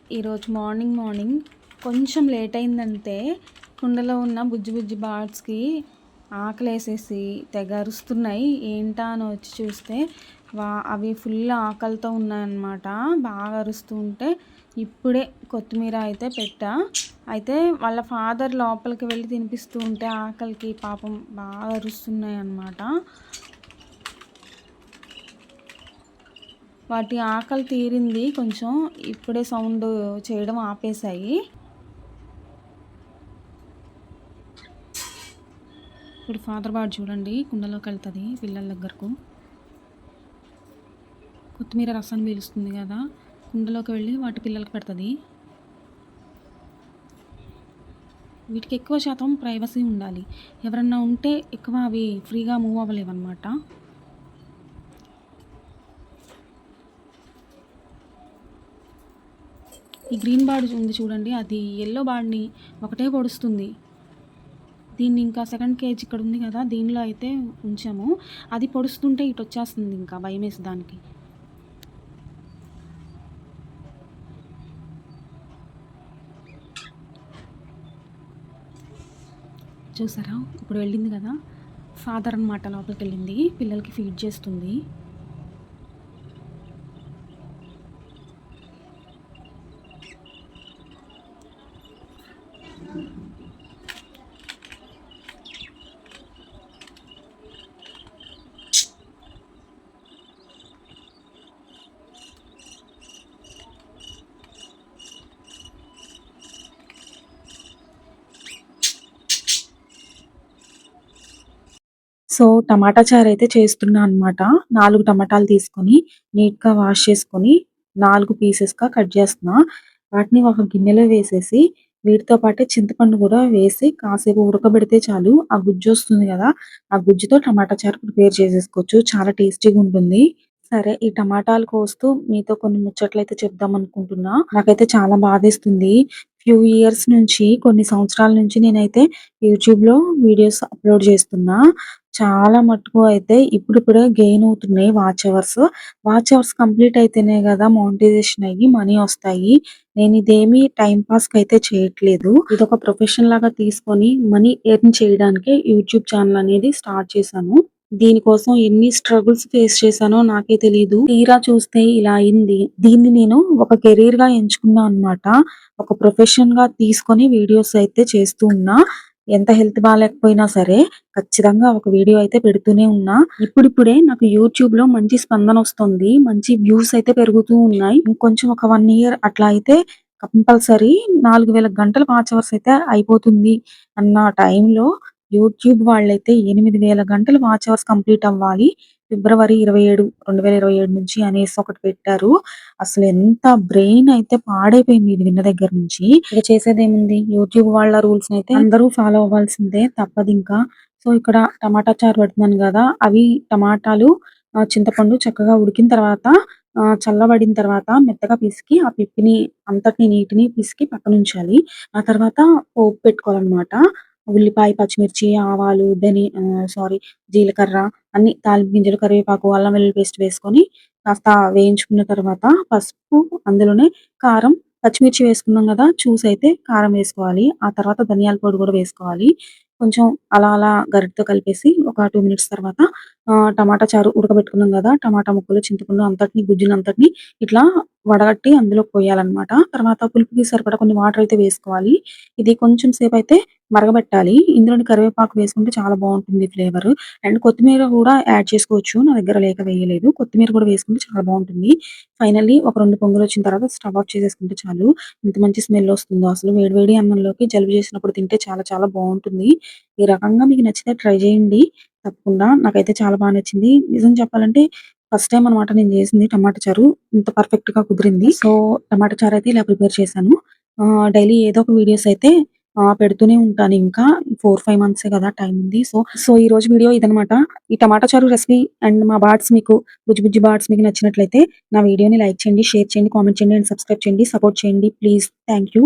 ఈరోజు మార్నింగ్ కొంచెం లేట్ అయిందంటే కుండలో ఉన్న బుజ్జి బుజ్జి బర్డ్స్కి ఆకలేసేసి తెగ అరుస్తున్నాయి. ఏంటా అని వచ్చి చూస్తే అవి ఫుల్ ఆకలితో ఉన్నాయన్నమాట. బాగా అరుస్తూ ఉంటే ఇప్పుడే కొత్తిమీర అయితే పెట్టా. అయితే వాళ్ళ ఫాదర్ లోపలికి వెళ్ళి తినిపిస్తూ ఉంటే ఆకలికి పాపం బాగా అరుస్తున్నాయి అన్నమాట. వాటి ఆకలి తీరింది కొంచెం. ఇప్పుడే సౌండ్ చేయడం ఆపేశాయి. ఇప్పుడు ఫాదర్ బార్డ్ చూడండి కుండలోకి వెళ్తుంది పిల్లల దగ్గరకు. కొత్తిమీర రసం పీలుస్తుంది కదా, కుండలోకి వెళ్ళి వాటి పిల్లలకి పెడుతుంది. వీటికి ఎక్కువ శాతం ప్రైవసీ ఉండాలి. ఎవరన్నా ఉంటే ఎక్కువ అవి ఫ్రీగా మూవ్ అవ్వలేవు అన్నమాట. ఈ గ్రీన్ బార్డ్ ఉంది చూడండి, అది ఎల్లో బార్డ్ని ఒకటే పొడుస్తుంది. దీన్ని ఇంకా సెకండ్ కేజ్ ఇక్కడ ఉంది కదా, దీనిలో అయితే ఉంచాము. అది పొడుస్తుంటే ఇటు వచ్చేస్తుంది, ఇంకా భయం వేసి దానికి. చూసారా, ఇప్పుడు వెళ్ళింది కదా ఫాదర్ అన్నమాట, లోపలికి వెళ్ళింది, పిల్లలకి ఫీడ్ చేస్తుంది. సో టమాటా చారు అయితే చేస్తున్నా అనమాట. 4 టమాటాలు తీసుకొని నీట్‌గా వాష్ చేసుకొని 4 పీసెస్‌గా కట్ చేస్తున్నా. వాటిని ఒక గిన్నెలో వేసేసి వీటితో పాటే చింతపండు కూడా వేసి కాసేపు ఉడకబెడితే చాలు. ఆ గుజ్జొస్తుంది కదా, ఆ గుజ్జుతో టమాటా చారు ప్రిపేర్ చేసేసుకోవచ్చు. చాలా టేస్టీగా ఉంటుంది. సరే, ఈ టమాటాలు కోస్తూ మీతో కొన్ని ముచ్చట్లయితే చెప్దామనుకుంటున్నా. నాకైతే చాలా బాధేస్తుంది. ఫ్యూ ఇయర్స్ నుంచి, కొన్ని సంవత్సరాల నుంచి నేనైతే యూట్యూబ్‌లో వీడియోస్ అప్‌లోడ్ చేస్తున్నా. చాలా మటుకు అయితే ఇప్పుడిప్పుడే గెయిన్ అవుతున్నాయి watch hours. Watch hours complete అయితేనే కదా మానిటైజేషన్ అయ్యి మనీ వస్తాయి. నేను ఇదేమి టైమ్ పాస్‌కయితే చేయట్లేదు. ఇదొక ప్రొఫెషన్ లాగా తీసుకొని మనీ ఎర్న్ చేయడానికే యూట్యూబ్ ఛానల్ అనేది స్టార్ట్ చేశాను. దీనికోసం ఎన్ని స్ట్రగుల్స్ ఫేస్ చేశానో నాకే తెలీదు. తీరా చూస్తే ఇలా అయింది. దీన్ని నేను ఒక కెరీర్‌గా ఎంచుకున్నా అన్నమాట. ఒక ప్రొఫెషన్‌గా తీసుకొని వీడియోస్ అయితే చేస్తూ ఉన్నా. ఎంత హెల్త్ బాలేకపోయినా సరే ఖచ్చితంగా ఒక వీడియో అయితే పెడుతూనే ఉన్నా. ఇప్పుడిప్పుడే నాకు యూట్యూబ్‌లో మంచి స్పందనొస్తుంది. మంచి వ్యూస్ అయితే పెరుగుతూ ఉన్నాయి. ఇంకొంచెం ఒక 1 ఇయర్ అట్లా అయితే కంపల్సరీ 4000 గంటల వాచ్ అవర్స్ అయితే అయిపోతుంది అన్న టైంలో యూట్యూబ్ వాళ్ళైతే 8000 గంటలు వాచ్ అవర్స్ కంప్లీట్ అవ్వాలి. ఫిబ్రవరి 27, 2027 నుంచి అనేసి ఒకటి పెట్టారు. అసలు ఎంత బ్రెయిన్ అయితే పాడైపోయింది ఇది విన్న దగ్గర నుంచి. ఇక చేసేదేముంది, యూట్యూబ్ వాళ్ళ రూల్స్‌నైతే అందరూ ఫాలో అవ్వాల్సిందే, తప్పదింకా. సో, ఇక్కడ టమాటా చారు పెడుతున్నాను గదా, అవి టమాటాలు చింతపండు చక్కగా ఉడికిన తర్వాత చల్లబడిన తర్వాత మెత్తగా పిసికి ఆ పిప్పిని అంతటిని నీటిని పిసికి పక్కనుంచాలి. ఆ తర్వాత పోపు పెట్టుకోవాలన్నమాట. ఉల్లిపాయ, పచ్చిమిర్చి, ఆవాలు, జీలకర్ర, అన్ని తాలింపు గింజలు, కరివేపాకు, అల్లం వెల్లుల్లి పేస్ట్ వేసుకొని కాస్త వేయించుకున్న తర్వాత పసుపు, అందులోనే కారం, పచ్చిమిర్చి వేసుకున్నాం గదా, చూసైతే కారం వేసుకోవాలి. ఆ తర్వాత ధనియాల పొడి గూడా వేసుకోవాలి. కొంచెం అలా అలా గరిటెతో కలిపేసి ఒక 2 మినిట్స్ తర్వాత టమాటా చారు ఉడకబెట్టుకున్నాం గదా, టమాటా ముక్కలు, చింతపండు అంతటిని, గుజ్జునంతటిని ఇట్లా వడగట్టి అందులో పోయాలన్నమాట. తర్వాత పులుపుకి సరిపడా కొన్ని వాటర్ అయితే వేసుకోవాలి. ఇది కొంచెం సేపయితే మరగబెట్టాలి. ఇందులోని కరివేపాకు వేసుకుంటే చాలా బావుంటుంది ఫ్లేవరు. అండ్ కొత్తిమీర గూడా యాడ్ చేసుకోవచ్చు. నా దగ్గర లేక వేయలేదు. కొత్తిమీర కూడా వేసుకుంటే చాలా బావుంటుంది. ఫైనల్లీ ఒక 2 పొంగులొచ్చిన తర్వాత స్టవ్ ఆఫ్ చేసేసుకుంటే చాలు. ఎంత మంచి స్మెల్ వస్తుందో అసలు. వేడి వేడి అన్నంలోకి జలుబు చేసినప్పుడు తింటే చాలా చాలా బావుంటుంది. ఈ రకంగా మీకు నచ్చితే ట్రై చేయండి తప్పకుండా. నాకైతే చాలా బా నచ్చింది. నిజం చెప్పాలంటే ఫస్ట్ టైమ్ అనమాట నేను చేసింది టమాటా చారు. ఇంత పర్ఫెక్ట్‌గా కుదిరింది. సో, టమాటా చారైతే ఇలా ప్రిపేర్ చేశాను. డైలీ ఏదో ఒక వీడియోస్ అయితే పెడుతూనే ఉంటానింకా. 4, 5 మంత్సే కదా టైం ఉంది. సో ఈరోజు వీడియో ఇదనమాట. ఈ టమాటా చారు రెసిపీ అండ్ మా బార్డ్స్ మీకు, బుజ్జి బుజ్జి బార్డ్స్ మీకు నచ్చినట్లయితే నా వీడియోని లైక్ చేయండి, షేర్ చేయండి, కామెంట్ చేయండి అండ్ సబ్స్క్రైబ్ చేయండి. సపోర్ట్ చేయండి ప్లీజ్. Thank you.